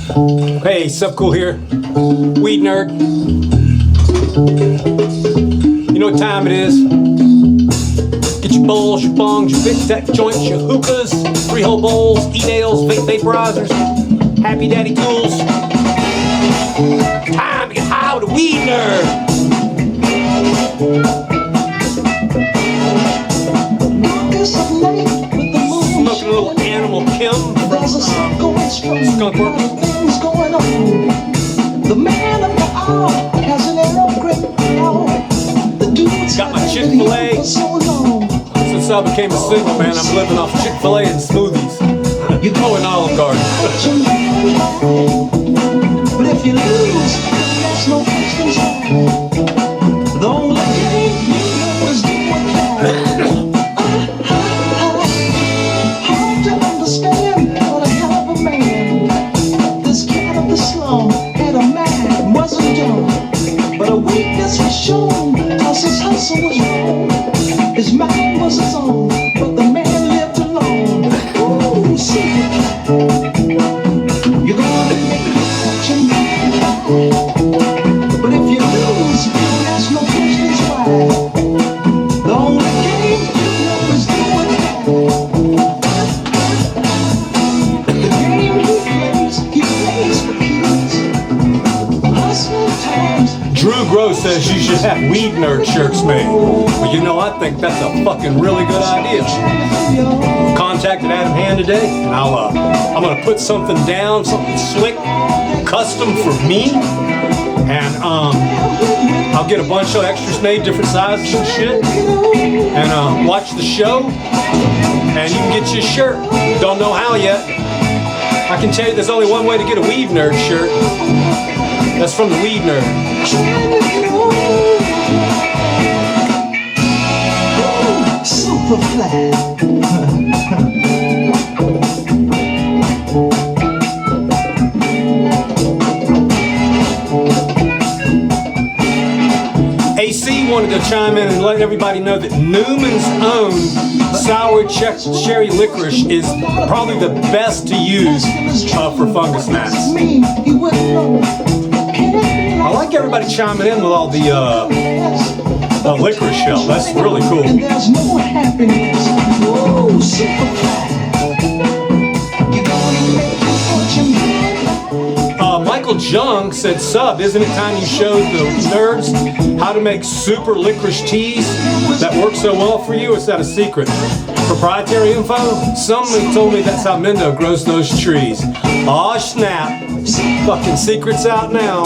Hey, Subcool here, weed nerd. You know what time it is? Get your bowls, your bongs, your big tech joints, your hookahs, 3-hole bowls, e-nails, vaporizers, happy daddy tools. Time to get high with a weed nerd. Smoking a little Animal Kim from Skunk Works. The man of the hour has an arrow grip. Got my Chick-fil-A. Since I became a single man, I'm living off Chick-fil-A and smoothies. You go in Olive Garden. But if you lose, there's no questions. The only game you know is doing that. Hard to understand what a hell of a man. This cat of the slum had a man, wasn't dumb. But a weakness was shown, cause his hustle was wrong. His mind was his own, but the man lived alone. Ooh, Superfly. You're gonna make a fortune, but if you lose, you ask no questions why. The only game you know is doing that. The game he plays for keys. Hustling times. Drew Gross says you should have weed nerd shirts made. Well, you know, I think that's a fucking really good idea. Contacted Adam Hand today, and I'm gonna put something down, something slick, custom for me, and I'll get a bunch of extras made, different sizes and shit, and watch the show, and you can get your shirt. Don't know how yet. I can tell you there's only one way to get a weed nerd shirt. That's from the weed nerd. Superfly. AC wanted to chime in and let everybody know that Newman's own sour cherry licorice is probably the best to use for fungus gnats. I like everybody chiming in with all the licorice shell. That's really cool. And there's no happiness. Whoa, Superfly. You're gonna make your fortune. Michael Jung said, "Sub, isn't it time you showed the nerds how to make super licorice teas that work so well for you? Is that a secret? Proprietary info? Somebody told me that's how Mendo grows those trees." Aw, snap. Fucking secrets out now.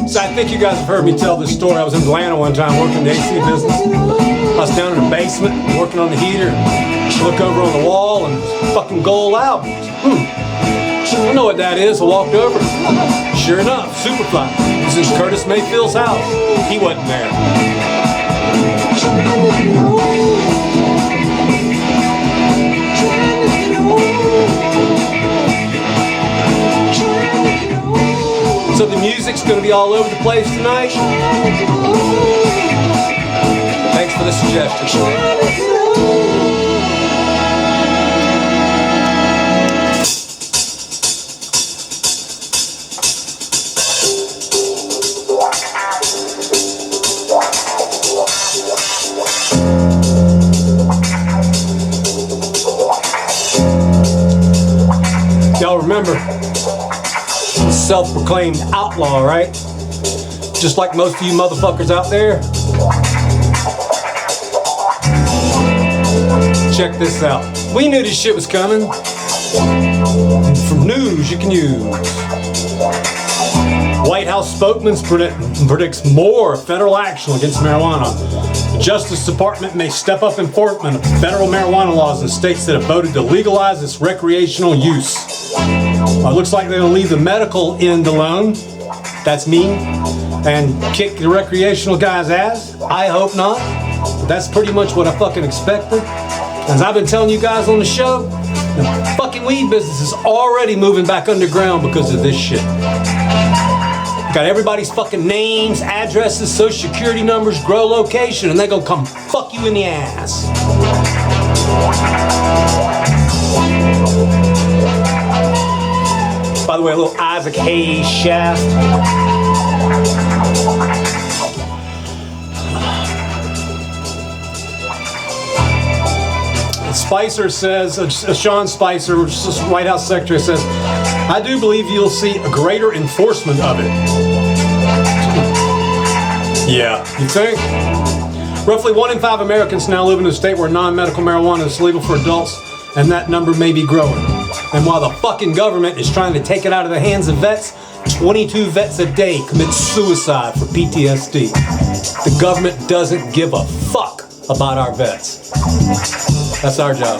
So I think you guys have heard me tell this story. I was in Atlanta one time working in the AC business. I was down in the basement working on the heater. Look over on the wall and fucking gold albums. I know what that is. I walked over. Sure enough, Superfly. It was in Curtis Mayfield's house. He wasn't there. So the music's going to be all over the place tonight. Thanks for the suggestion. Y'all remember, self-proclaimed outlaw, right? Just like most of you motherfuckers out there. Check this out. We knew this shit was coming. From news you can use. White House spokesman predicts more federal action against marijuana. The Justice Department may step up enforcement of federal marijuana laws in states that have voted to legalize its recreational use. It looks like they're going to leave the medical end alone. That's me. And kick the recreational guy's ass. I hope not. But that's pretty much what I fucking expected. As I've been telling you guys on the show, the fucking weed business is already moving back underground because of this shit. Got everybody's fucking names, addresses, social security numbers, grow location, and they gonna come fuck you in the ass. By the way, a little Isaac Hayes shaft. Spicer says, Sean Spicer, White House Secretary, says, I do believe you'll see a greater enforcement of it. Yeah, you think? Roughly 1 in 5 Americans now live in a state where non-medical marijuana is legal for adults, and that number may be growing. And while the fucking government is trying to take it out of the hands of vets, 22 vets a day commit suicide for PTSD. The government doesn't give a fuck about our vets. That's our job.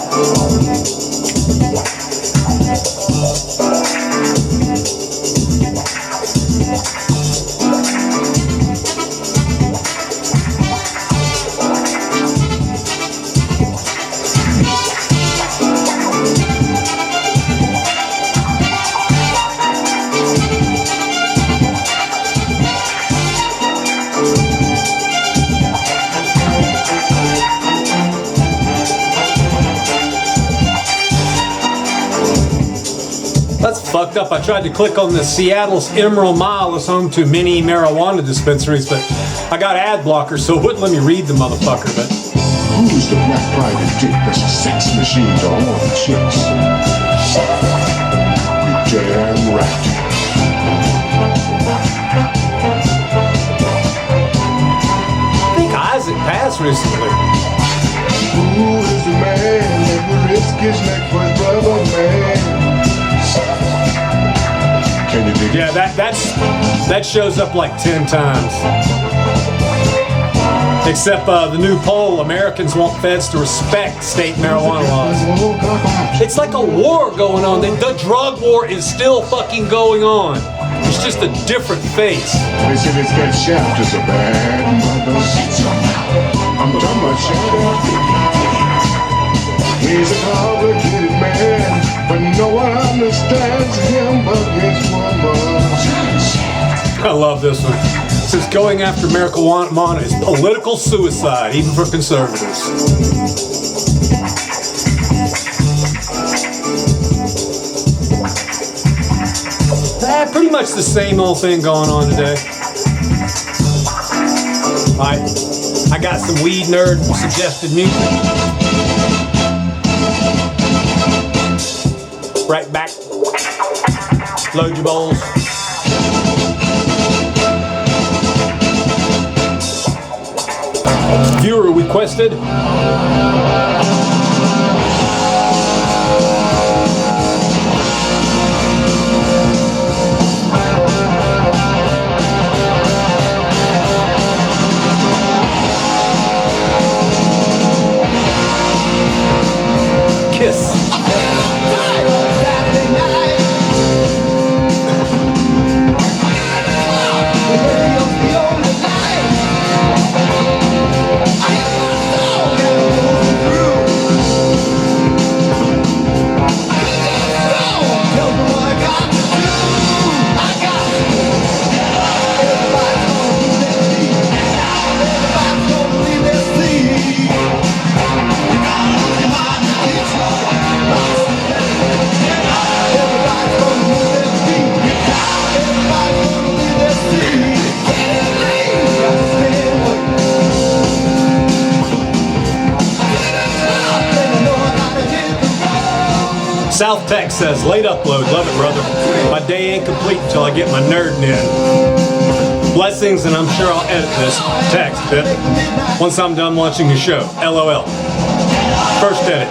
That's fucked up. I tried to click on the Seattle's Emerald Mile is home to many marijuana dispensaries, but I got ad blockers, so it wouldn't let me read the motherfucker. But who's the black private dick that's a sex machine to all the chicks? You damn right. I think Isaac passed recently. Who is the man that would risk his neck for his brother, man? Can you dig it? Yeah, that shows up like 10 times. Except the new poll, Americans want feds to respect state marijuana laws. It's like a war going on. The drug war is still fucking going on. It's just a different face. They say this guy Shaft is a bad mother. I'm talking about Shaft. He's a complicated man, but no one understands him but his woman. I love this one. It says going after marijuana is political suicide, even for conservatives. Pretty much the same old thing going on today. I got some weed nerd suggested music. Right back. Load your bowls. Viewer requested. Kiss. South Tech says, late upload, love it, brother. My day ain't complete until I get my nerding in. Blessings, and I'm sure I'll edit this text bit once I'm done watching the show. LOL. First edit.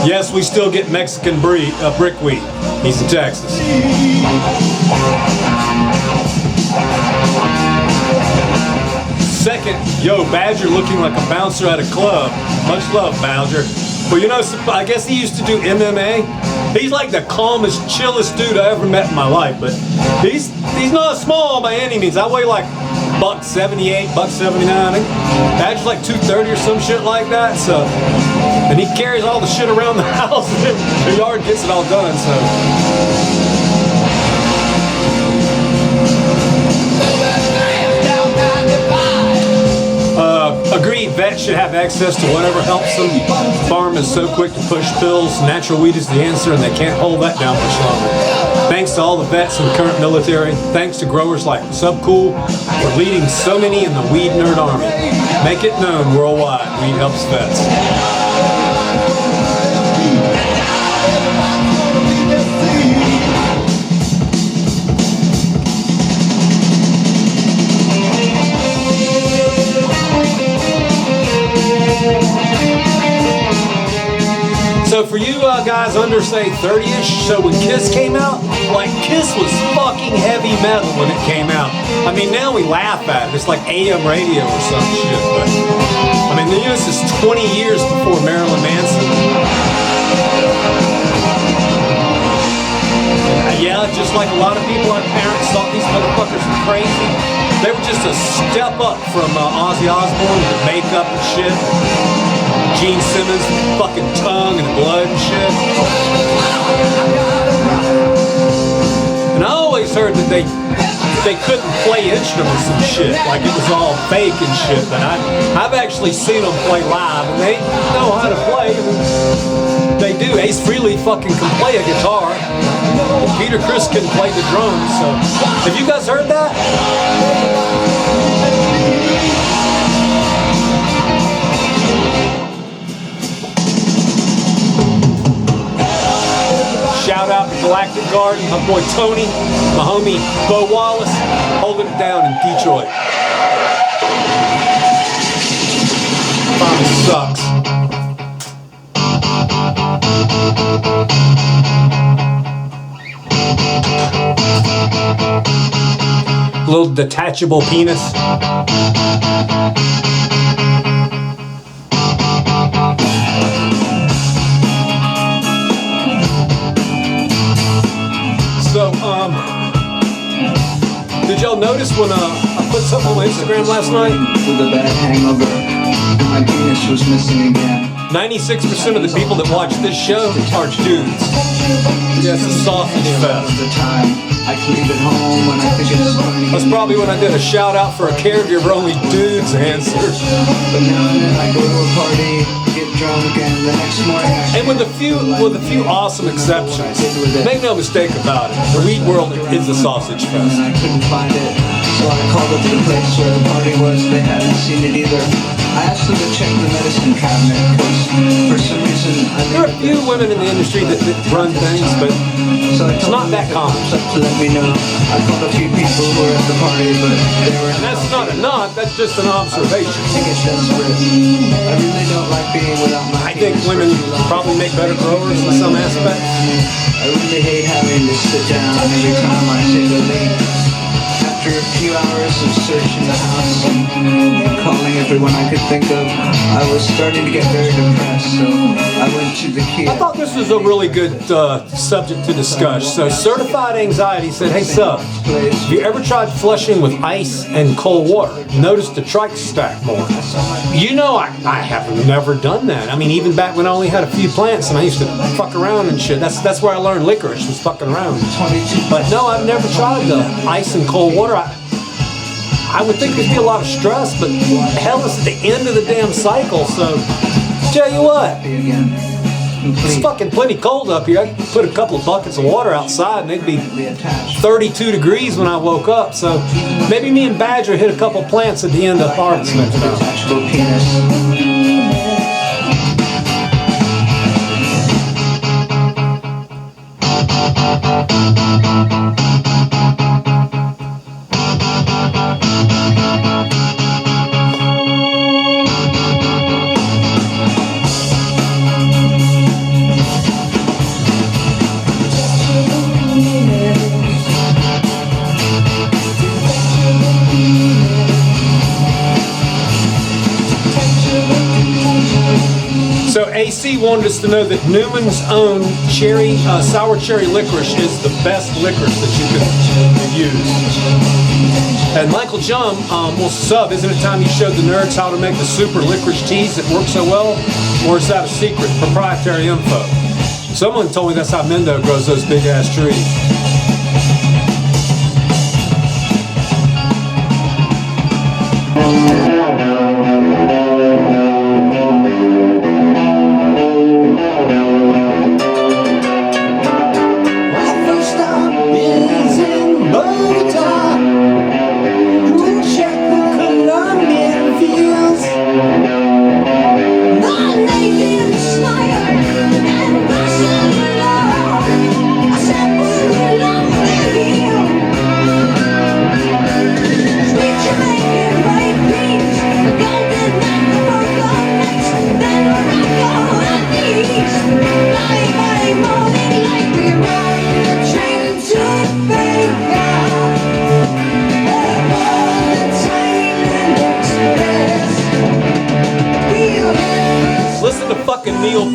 Yes, we still get Mexican brickweed. He's in Texas. Second, yo, Badger looking like a bouncer at a club. Much love, Badger. Well, you know, I guess he used to do MMA. He's like the calmest, chillest dude I ever met in my life, but he's not small by any means. I weigh like $178, $179. Badger's like 230 or some shit like that. So, and he carries all the shit around the house, and the yard gets it all done. So. Agreed. vets should have access to whatever helps them. Farm is so quick to push pills. Natural weed is the answer, and they can't hold that down much longer. Thanks to all the vets in the current military. Thanks to growers like Subcool for leading so many in the weed nerd army. Make it known worldwide. Weed helps vets. So for you guys under, say, 30-ish, so when Kiss came out, like, Kiss was fucking heavy metal when it came out. I mean, now we laugh at it. It's like AM radio or some shit, but, I mean, this is 20 years before Marilyn Manson. Yeah, just like a lot of people, our parents thought these motherfuckers were crazy. They were just a step up from Ozzy Osbourne with the makeup and shit. Gene Simmons, fucking tongue and blood and shit. And I always heard that they couldn't play instruments and shit, like it was all fake and shit. But I've actually seen them play live, and they know how to play. They do. Ace Frehley fucking can play a guitar. Peter Criss can play the drums. So, have you guys heard that? Shout out to Galactic Garden, my boy Tony, my homie Bo Wallace, holding it down in Detroit. Probably sucks. Little detachable penis. So, did y'all notice when I put something on Instagram last night? With a bad hangover, and my penis was missing again. 96% of the people that watch this show are dudes. Yes, it's a sausage fest. The time I can leave it home when I think it's funny. That's probably when I did a shout out for a caregiver only dudes answered. But now and then I go to a party, get drunk, and the next morning I And with a few awesome exceptions, make no mistake about it, the weed world is a sausage and fest. I couldn't find it. So I called up to the place where the party was. They hadn't seen it either. I asked them to check the medicine cabinet because for some reason There are a few women in the industry that run things, but so I it's not that common. to let me know. I called a few people who were at the party, but they were. And that's not a knock, that's just an observation. I get desperate. I really don't like being without my I think women probably make better growers in some aspects. I really hate having to sit down every time I say the lead. After a few hours of searching the house and calling everyone I could think of, I was starting to get very depressed, so I went to the key. I thought this was a really good subject to discuss. So Certified Anxiety said, hey sub, have you ever tried flushing with ice and cold water? Notice the trikes stack more. You know, I have never done that. I mean, even back when I only had a few plants and I used to fuck around and shit. That's where I learned licorice, was fucking around. But no, I've never tried the ice and cold water. I would think there'd be a lot of stress, but hell, it's at the end of the damn cycle, so tell you what, it's fucking plenty cold up here. I could put a couple of buckets of water outside and it'd be 32 degrees when I woke up, so maybe me and Badger hit a couple plants at the end of harvest next time. Detachable penis. So AC wanted us to know that Newman's own sour cherry licorice is the best licorice that you can use. And Michael Jum will sub, isn't it time you showed the nerds how to make the super licorice teas that work so well? Or is that a secret, proprietary info? Someone told me that's how Mendo grows those big ass trees.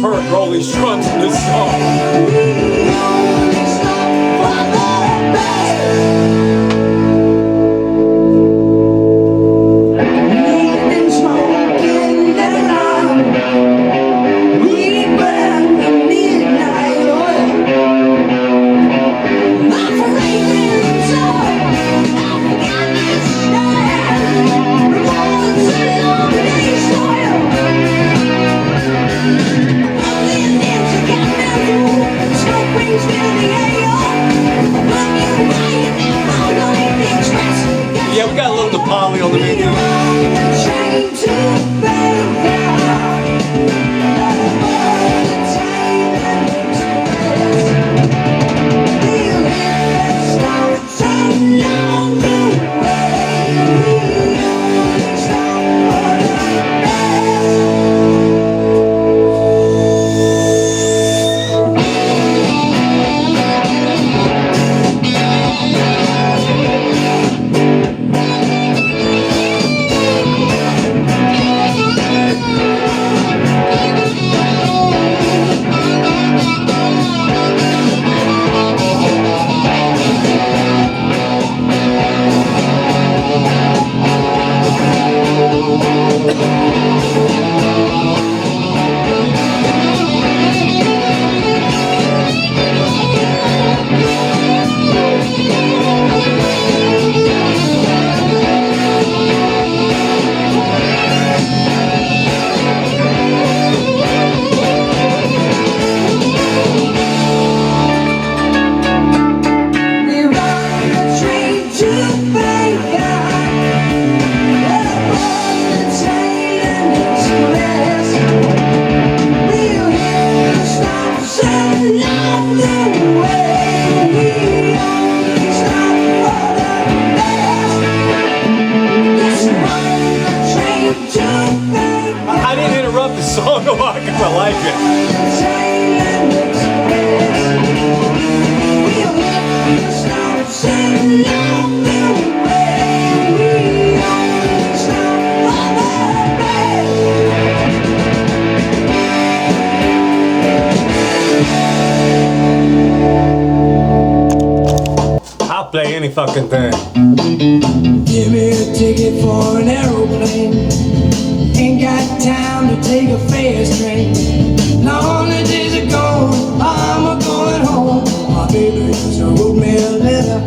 I've heard rolling strums in this song. Yeah, we got a little Nepali on the menu. I didn't interrupt the song a lot because I like it. I'll play any fucking thing. Give me a ticket for an aeroplane. Ain't got time to take a fast train. Lonely days are gone, I'm a going home. My baby just wrote me a letter.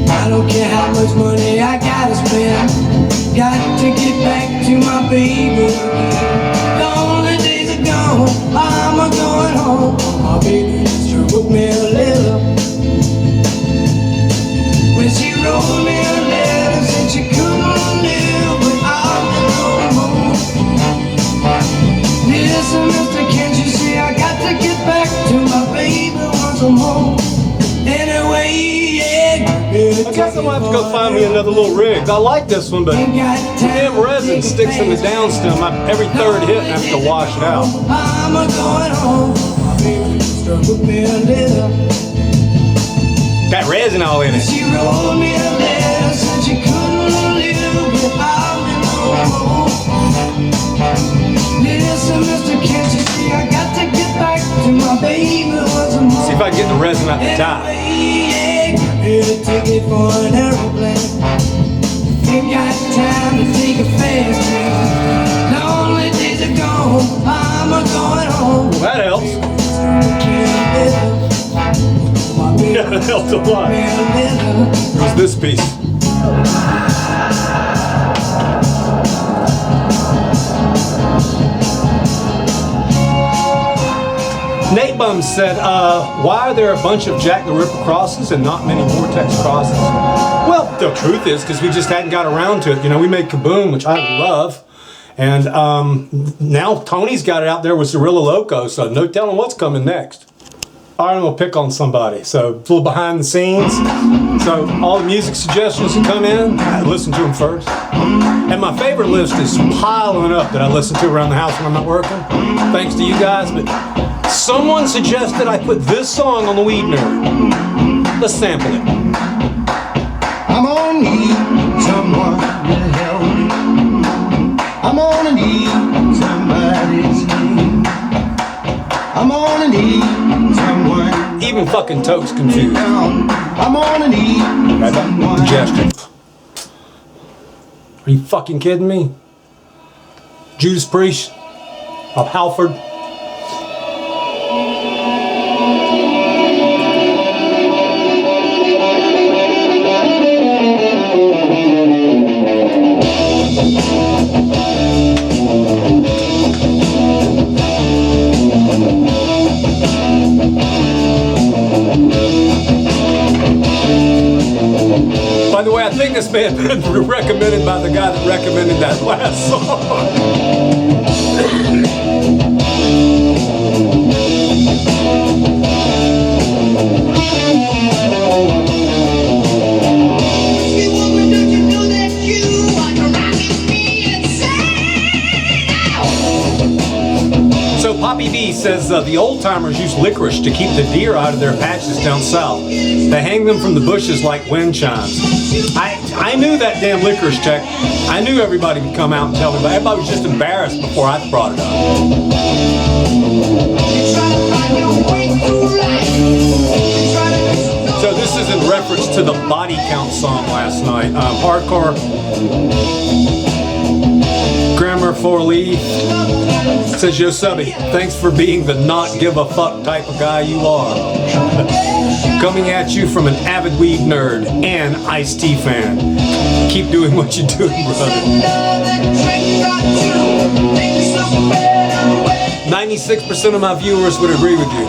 I don't care how much money I gotta spend. Got to get back to my baby. Lonely days are gone, I'm a going home. My baby just wrote me a letter. When she wrote me a letter, said she couldn't live without me no more. Listen, mister, can't you see I got to get back to my baby once more. Anyway, yeah. I guess I'm gonna have to go find me another little rig. I like this one, but damn resin sticks in the downstem. Every third hit and I have to wash it out. I'm a going home. My baby just wrote me a letter. Got resin all in it. She wrote me a letter, said she couldn't live without me no more. Listen, mister, can't you see I got to get back to my baby once more. See if I can get the resin out the top. Get a ticket for an aeroplane. Ain't got time to take a fast train. Lonely days are gone, I'm a going home. Well, that helps. Yeah, that helped a lot. There's this piece. Nate Bum said, why are there a bunch of Jack the Ripper crosses and not many Vortex crosses? Well, the truth is, because we just hadn't got around to it. You know, we made Kaboom, which I love. And now Tony's got it out there with Zorilla Loco, so no telling what's coming next. All right, I'm gonna pick on somebody. So a little behind the scenes. So all the music suggestions that come in, I listen to them first. And my favorite list is piling up that I listen to around the house when I'm not working. Thanks to you guys, but someone suggested I put this song on the Weed Nerd. Let's sample it. I'm gonna need someone to help me. I'm gonna need somebody's name. fucking totes confused. I'm on a need. Gesture. Are you fucking kidding me? Judas Priest of Halford. By the way, I think this may have been recommended by the guy that recommended that last song. So Poppy B says the old timers use licorice to keep the deer out of their patches down south. They hang them from the bushes like wind chimes. I knew that damn licorice check. I knew everybody would come out and tell me, but everybody was just embarrassed before I brought it up. So this is in reference to the Body Count song last night. Hardcore Grammar for Lee says, Yo Subby, thanks for being the not give a fuck type of guy you are. Coming at you from an avid weed nerd and Ice-T fan. Keep doing what you're doing, brother. 96% of my viewers would agree with you.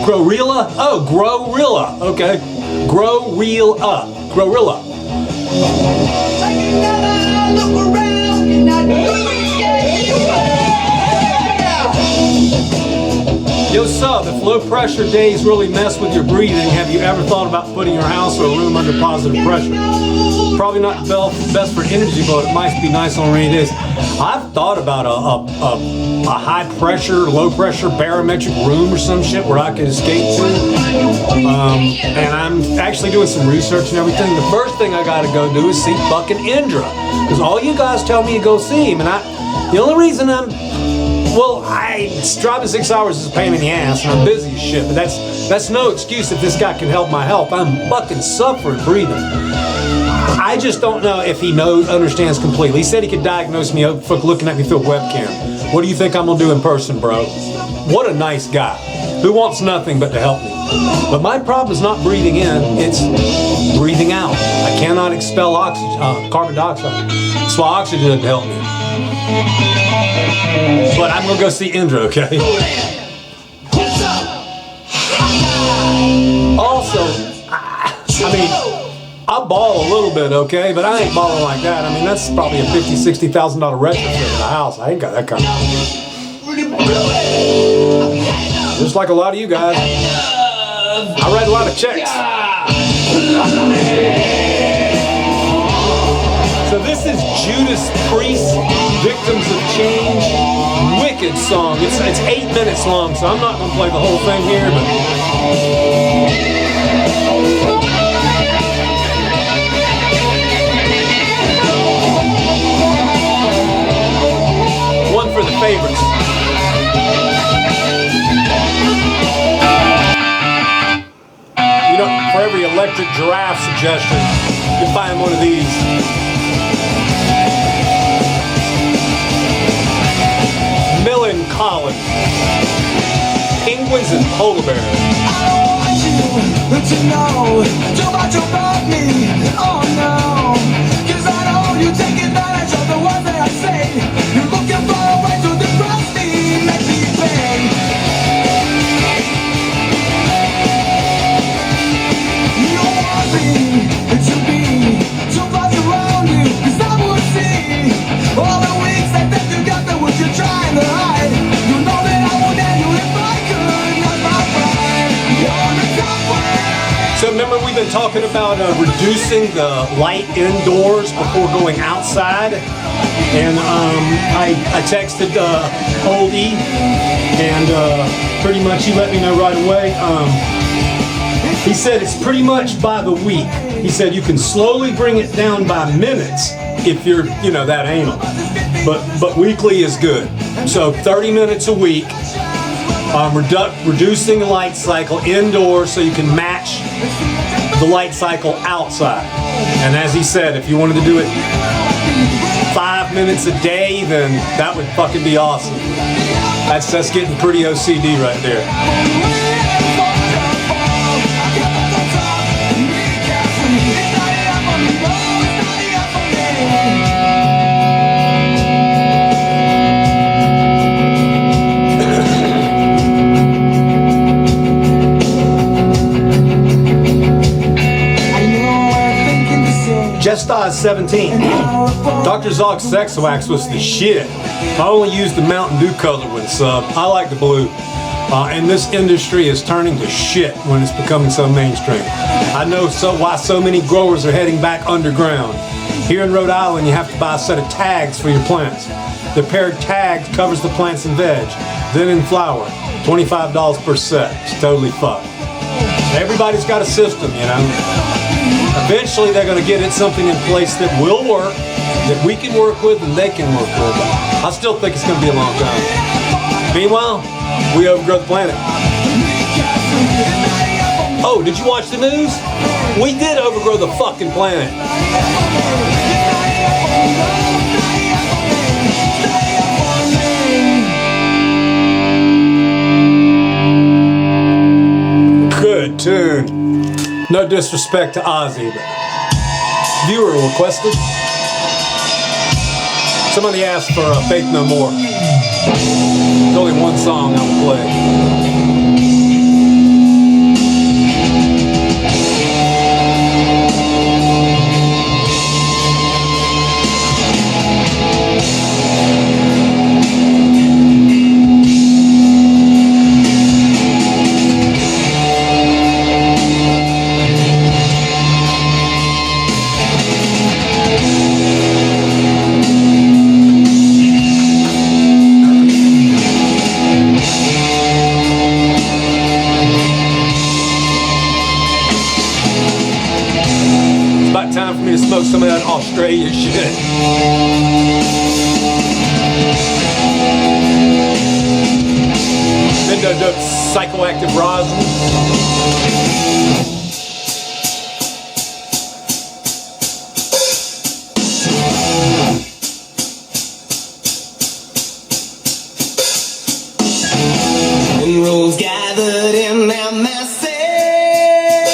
Growrilla? Oh, Growrilla. Okay. Growrilla. Growrilla. Yo, sub, if low pressure days really mess with your breathing, have you ever thought about putting your house or a room under positive pressure? Probably not best for energy, but it might be nice on rainy days. I've thought about a high pressure, low pressure barometric room or some shit where I could escape to. And I'm actually doing some research and everything. The first thing I gotta go do is see fucking Indra. Because all you guys tell me to go see him. And the only reason driving 6 hours is a pain in the ass and I'm busy as shit. But that's no excuse if this guy can help my health. I'm fucking suffering breathing. I just don't know if he understands completely. He said he could diagnose me for looking at me through a webcam. What do you think I'm gonna do in person, bro? What a nice guy who wants nothing but to help me. But my problem is not breathing in, it's breathing out. I cannot expel carbon dioxide. So oxygen doesn't help me. But I'm gonna go see Indra, okay? Also, I mean, I ball a little bit, okay, but I ain't balling like that. I mean, that's probably a $50,000, $60,000 retrofit in the house. I ain't got that kind of money. Just like a lot of you guys, I write a lot of checks. So this is Judas Priest, Victims of Change, wicked song. It's 8 minutes long, so I'm not gonna play the whole thing here, but. For the favorites. You know, for every electric giraffe suggestion, you can find one of these. Melancholy. Penguins and polar bears. I want you to know too much about me. Oh no, 'cause I know you take advantage of the words that I say. You're looking for a way to depress me, make me pay. You want me to be too close around you, 'cause I would see all the weeks that they're together, what you're trying to hide. You know that I would end you if I could, not my pride. You're the top one. So remember we've been talking about reducing the light indoors before going outside, and I texted Old E, and pretty much he let me know right away. He said it's pretty much by the week. He said you can slowly bring it down by minutes if you're, you know, that anal. But weekly is good. So 30 minutes a week. Reducing the light cycle indoors so you can match the light cycle outside. And as he said, if you wanted to do it 5 minutes a day, then that would fucking be awesome. That's getting pretty OCD right there. Just 17. Dr. Zog's Sex Wax was the shit. I only used the Mountain Dew color with sub. I like the blue. And this industry is turning to shit when it's becoming so mainstream. I know why so many growers are heading back underground. Here in Rhode Island, you have to buy a set of tags for your plants. The paired tag covers the plants in veg, then in flower. $25 per set. It's totally fucked. Everybody's got a system, you know. Eventually they're going to get it something in place that will work, that we can work with and they can work with. I still think it's going to be a long time. Meanwhile, we overgrow the planet. Oh, did you watch the news? We did overgrow the fucking planet. Good tune. No disrespect to Ozzy, but viewer requested. Somebody asked for Faith No More. There's only one song I will play. Time for me to smoke some of that Australia shit. Then psychoactive rosin. Rules gathered in their masses.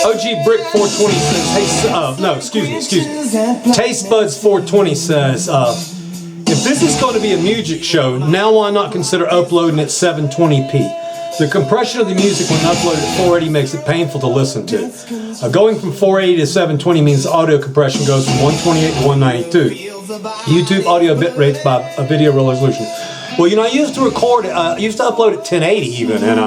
OG Brick 420 says, hey, no, excuse me. Taste Buds 420 says, if this is going to be a music show, now why not consider uploading at 720p? The compression of the music when uploaded at 480 makes it painful to listen to. Going from 480 to 720 means the audio compression goes from 128 to 192. YouTube audio bit rates by a video resolution. Well, you know, I used to record it, I used to upload at 1080 even, and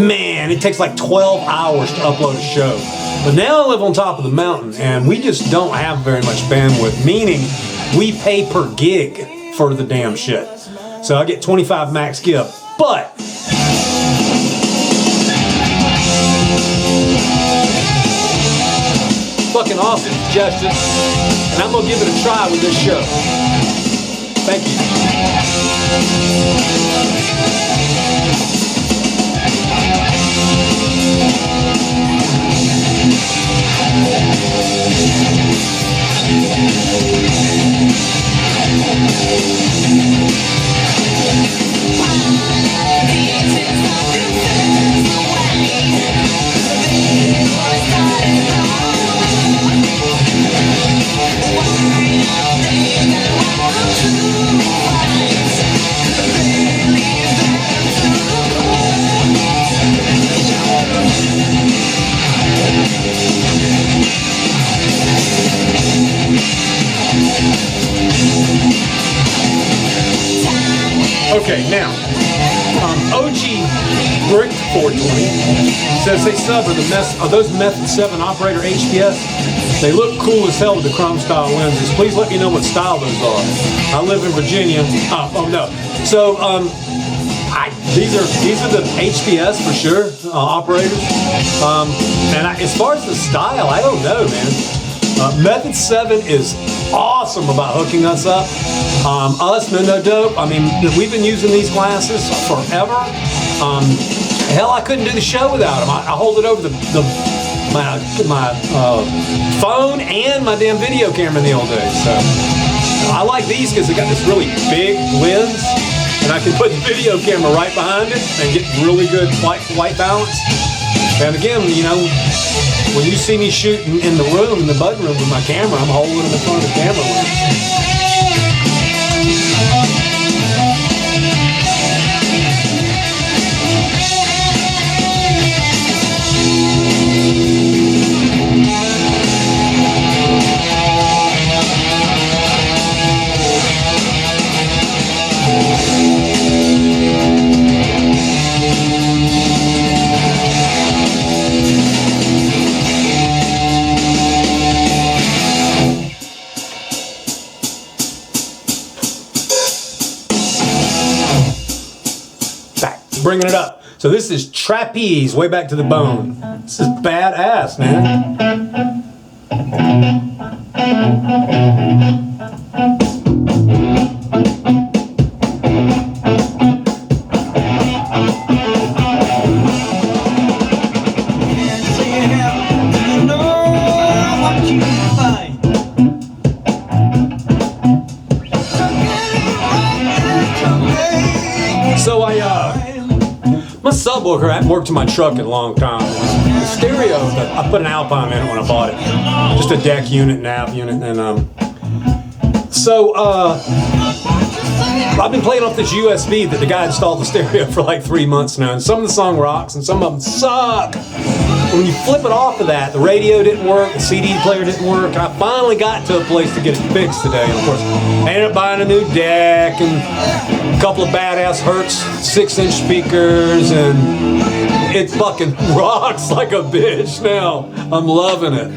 man, it takes like 12 hours to upload a show. But now I live on top of the mountain, and we just don't have very much bandwidth, meaning we pay per gig for the damn shit. So I get 25 max gig, but fucking awesome suggestion, and I'm gonna give it a try with this show. Thank you. Okay, now, OG Brick 420 says, hey sub, are those Method 7 operator HPS? They look cool as hell with the chrome style lenses. Please let me know what style those are. I live in Virginia. Oh no. So these are the HPS for sure operators. And as far as the style, I don't know, man. Method 7 is awesome about hooking us up. Us, No Dope, I mean, we've been using these glasses forever. Hell, I couldn't do the show without them. I hold it over my phone and my damn video camera in the old days. So I like these because they got this really big lens, and I can put the video camera right behind it and get really good white balance. And again, you know, when you see me shooting in the room, in the button room with my camera, I'm holding it in front of the camera lens. Bringing it up. So this is Trapeze, Way Back to the Bone. This is badass, man. My sub worker hadn't worked in my truck in a long time. The stereo, I put an Alpine in it when I bought it. Just a deck unit, nav unit, and I've been playing off this USB that the guy installed the stereo for like 3 months now, and some of the song rocks and some of them suck. When you flip it off of that, the radio didn't work, the CD player didn't work. I finally got to a place to get it fixed today, and of course, I ended up buying a new deck and a couple of badass Hertz 6-inch speakers, and it fucking rocks like a bitch now. I'm loving it.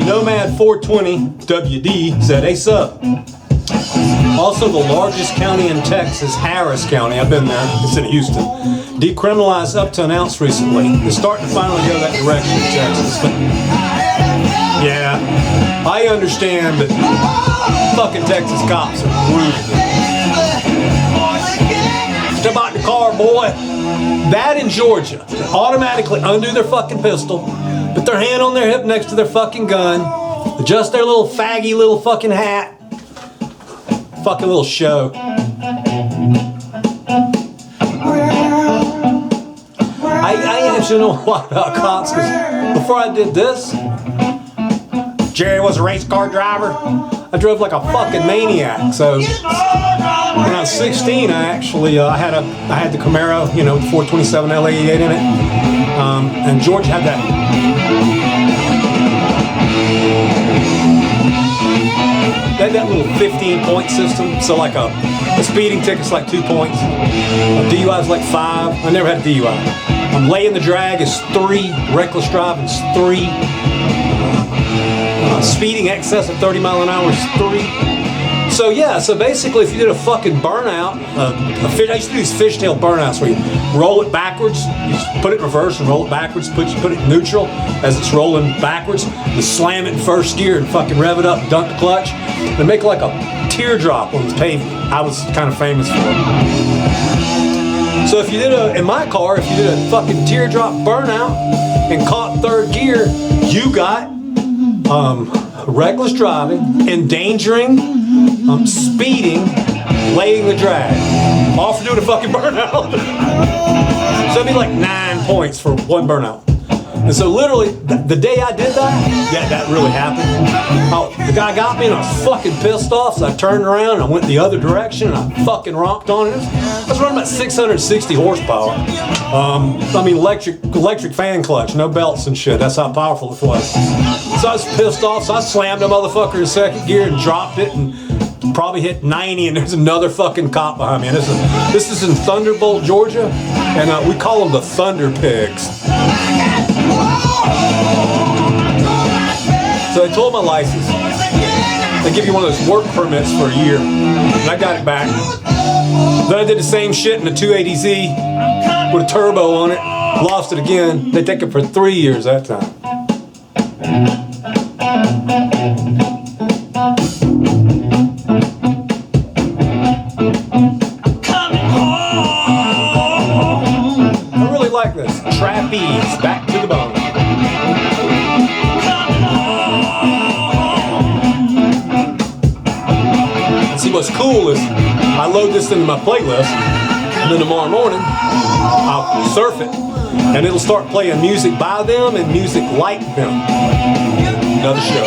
Nomad 420 WD said, hey sub. Also the largest county in Texas, Harris County, I've been there, it's in Houston, decriminalized up to an ounce recently. It's starting to finally go that direction in Texas. But yeah, I understand that fucking Texas cops are brutal. Step out the car, boy. That in Georgia, automatically undo their fucking pistol, put their hand on their hip next to their fucking gun, adjust their little faggy little fucking hat. Fucking little show. I actually know a lot about cops because before I did this, Jerry was a race car driver. I drove like a fucking maniac. So when I was 16, I actually I had the Camaro, you know, 427 L88 in it, and George had that little 15-point system. So like a speeding ticket's like 2 points, a DUI's like 5. I never had a DUI. Laying the drag is 3, reckless driving is 3, speeding excess of 30 miles an hour is 3. So yeah, so basically if you did a fucking burnout, I used to do these fishtail burnouts where you roll it backwards, you just put it in reverse and roll it backwards, put it in neutral as it's rolling backwards, you slam it in first gear and fucking rev it up, dunk the clutch, and make like a teardrop on the pavement. I was kind of famous for it. So if you did in my car, if you did a fucking teardrop burnout and caught third gear, you got reckless driving, endangering, speeding, laying the drag. All for doing a fucking burnout. So it'd be like 9 points for one burnout. And so literally, the day I did that, yeah, that really happened. The guy got me and I was fucking pissed off, so I turned around and I went the other direction and I fucking romped on it. I was running about 660 horsepower. I mean, electric fan clutch, no belts and shit. That's how powerful it was. So I was pissed off, so I slammed the motherfucker in second gear and dropped it and probably hit 90, and there's another fucking cop behind me. And this is in Thunderbolt, Georgia, and we call them the Thunder Pigs. So they told my license. They give you one of those work permits for a year, and I got it back. Then I did the same shit in a 280Z with a turbo on it. Lost it again. They take it for 3 years that time. I really like this. Trapeze, back to the bone. See, what's cool is I load this into my playlist, and then tomorrow morning I'll surf it, and it'll start playing music by them and music like them. Another show.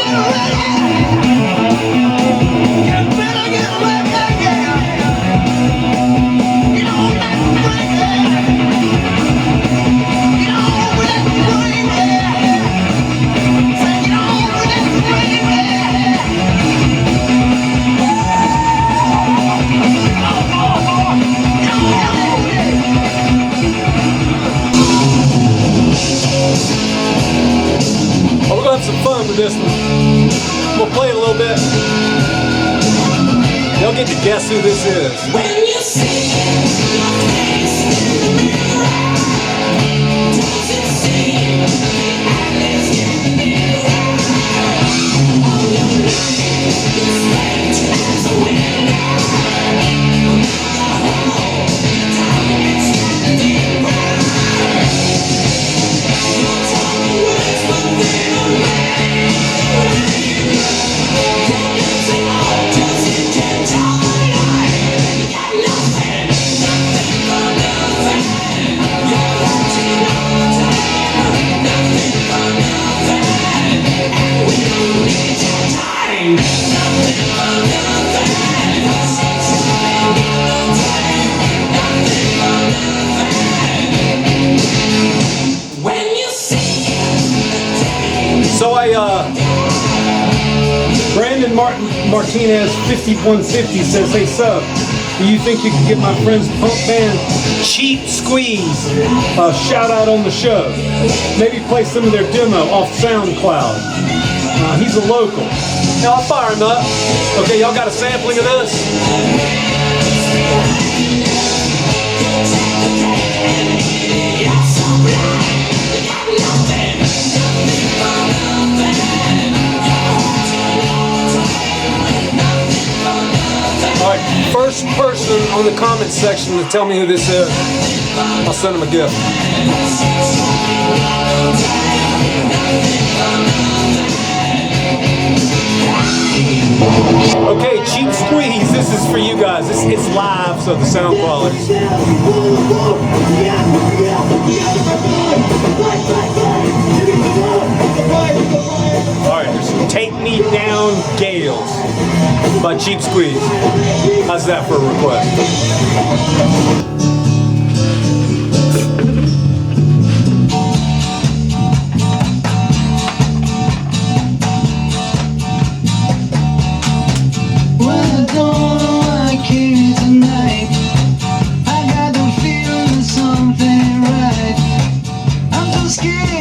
We're gonna have some fun with this one. We'll play it a little bit. Y'all get to guess who this is. When you see your face in the mirror, does it seem the endless getting nearer? All your life is spent as a winner. No matter how time gets deeper, your tongue words but they don't make your music all does it get tired. You got nothing, nothing for nothing. You're acting all the time, nothing for nothing. And we don't need your time, nothing for nothing. Seems to be all the time, nothing for nothing. When you see the day. So Brandon Martinez 5150 says, hey sub, do you think you can get my friend's punk band Cheap Squeeze a shout out on the show? Maybe play some of their demo off SoundCloud. He's a local. Now I'll fire him up. Okay, y'all got a sampling of this? Alright, first person on the comment section to tell me who this is, I'll send him a gift. Okay, Cheap Squeeze, this is for you guys. It's live, so the sound quality. Alright, there's Take Me Down Gales by Cheap Squeeze. How's that for a request?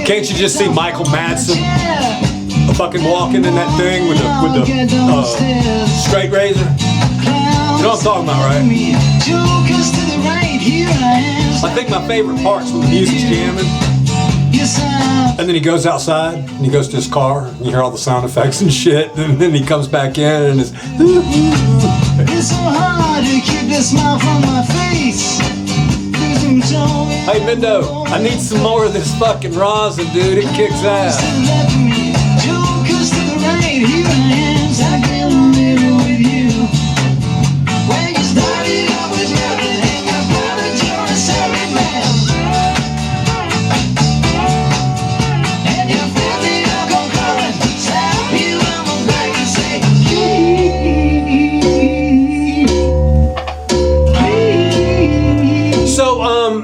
Can't you just see Michael Madsen fucking walking in that thing with the straight razor? You know what I'm talking about, right? I think my favorite part's when the music's jamming, and then he goes outside and he goes to his car and you hear all the sound effects and shit, and then he comes back in and it's so hard to keep this smile from my face. Losing Hey, Mindo, I need some more of this fucking rosin, dude. It kicks ass.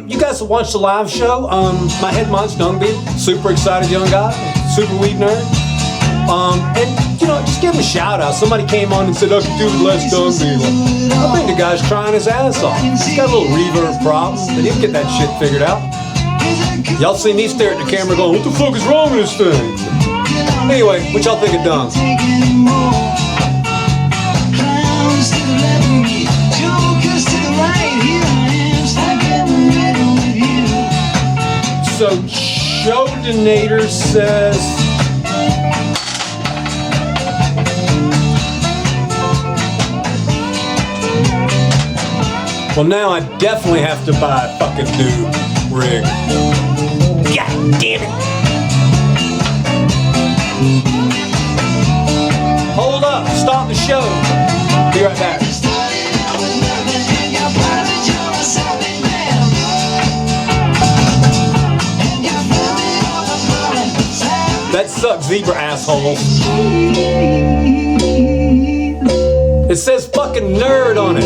You guys watched the live show. My head mon's Dung Beetle, super excited young guy, super weed nerd. And you know, just give him a shout out. Somebody came on and said, I could do with less Dung Beetle. I think the guy's trying his ass off. He's got a little reverb problem, but he'll get that shit figured out. Y'all see me stare at the camera going, what the fuck is wrong with this thing? Anyway, what y'all think of Dung? So, Show Donator says, well, now I definitely have to buy a fucking new rig. God damn it. Hold up, stop the show. Be right back. That sucks, zebra assholes. It says fucking nerd on it.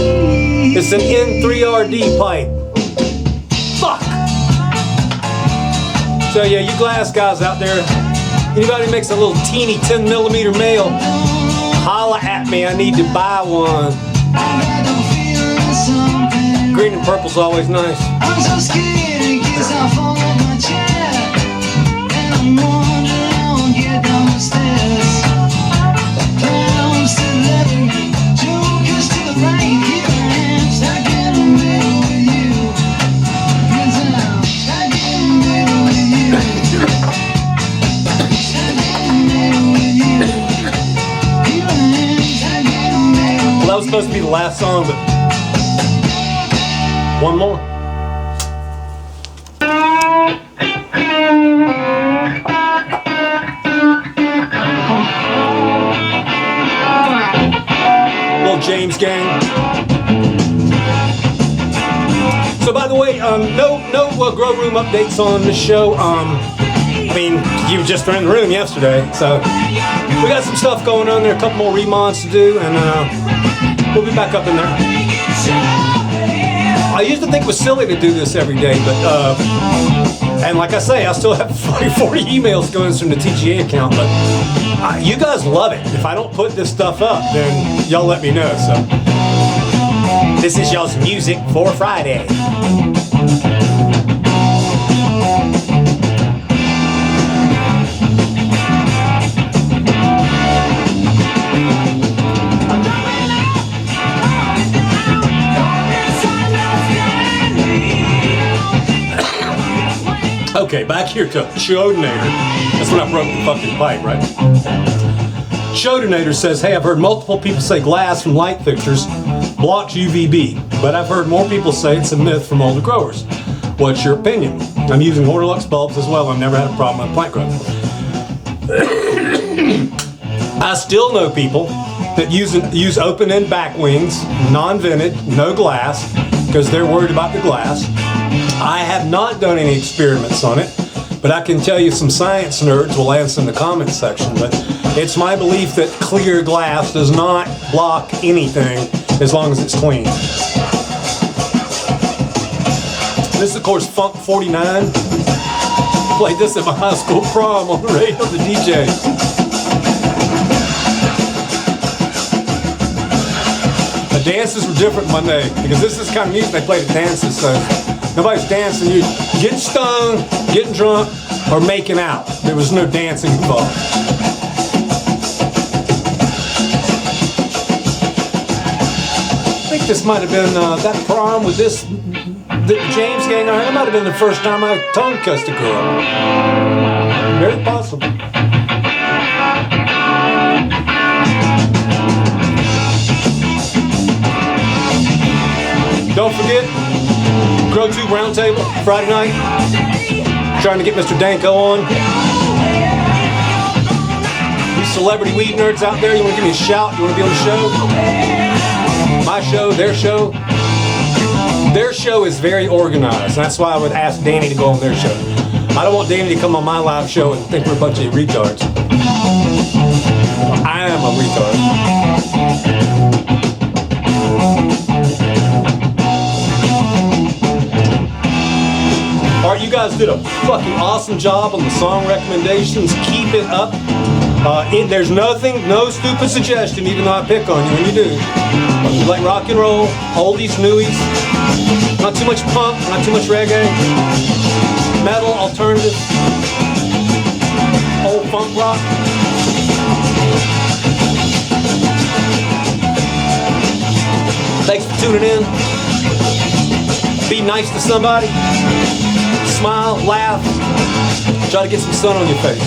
It's an N3RD pipe. Fuck. So yeah, you glass guys out there, anybody makes a little teeny 10mm male, holla at me, I need to buy one. Green and purple's always nice. I'm so scared in case I fall off my chair, and I'm wondering how I'll get down the stairs. Clowns to the left of me, jokers to the right. Here I am, stuck in the middle with you. Good time, stuck in the middle with you. Stuck in the middle with you. Here I am, stuck in the middle. Well, that was supposed to be the last song, but one more. Little James Gang. So by the way, no grow room updates on the show. I mean, you just were in the room yesterday, so we got some stuff going on there, a couple more remods to do, and we'll be back up in there. I used to think it was silly to do this every day, but, and like I say, I still have 40 emails going from the TGA account, but you guys love it. If I don't put this stuff up, then y'all let me know, so. This is y'all's music for Friday. Okay, back here to Show Donator. That's when I broke the fucking pipe, right? Show Donator says, hey, I've heard multiple people say glass from light fixtures blocks UVB, but I've heard more people say it's a myth from older growers. What's your opinion? I'm using Hortilux bulbs as well. I've never had a problem with plant growth. I still know people that use open-end back wings, non-vented, no glass, because they're worried about the glass. I have not done any experiments on it, but I can tell you some science nerds will answer in the comments section. But it's my belief that clear glass does not block anything as long as it's clean. This is, of course, Funk 49. Played this at my high school prom on the radio, the DJ. The dances were different Monday because this is the kind of music they played at dances, so nobody's dancing. You're getting stoned, getting drunk, or making out. There was no dancing involved. I think this might have been that prom with this the James Gang. That might have been the first time I tongue kissed a girl. Very possible. Don't forget, GrowTube Roundtable Friday night. Trying to get Mr. Danko on. You celebrity weed nerds out there, you want to give me a shout? You want to be on the show? My show, their show. Their show is very organized. That's why I would ask Danny to go on their show. I don't want Danny to come on my live show and think we're a bunch of retards. I am a retard. Alright, you guys did a fucking awesome job on the song recommendations. Keep it up. There's no stupid suggestion, even though I pick on you when you do. You like rock and roll, oldies, newies, not too much punk, not too much reggae, metal, alternative, old funk rock. Thanks for tuning in. Be nice to somebody. Smile, laugh. Try to get some sun on your face.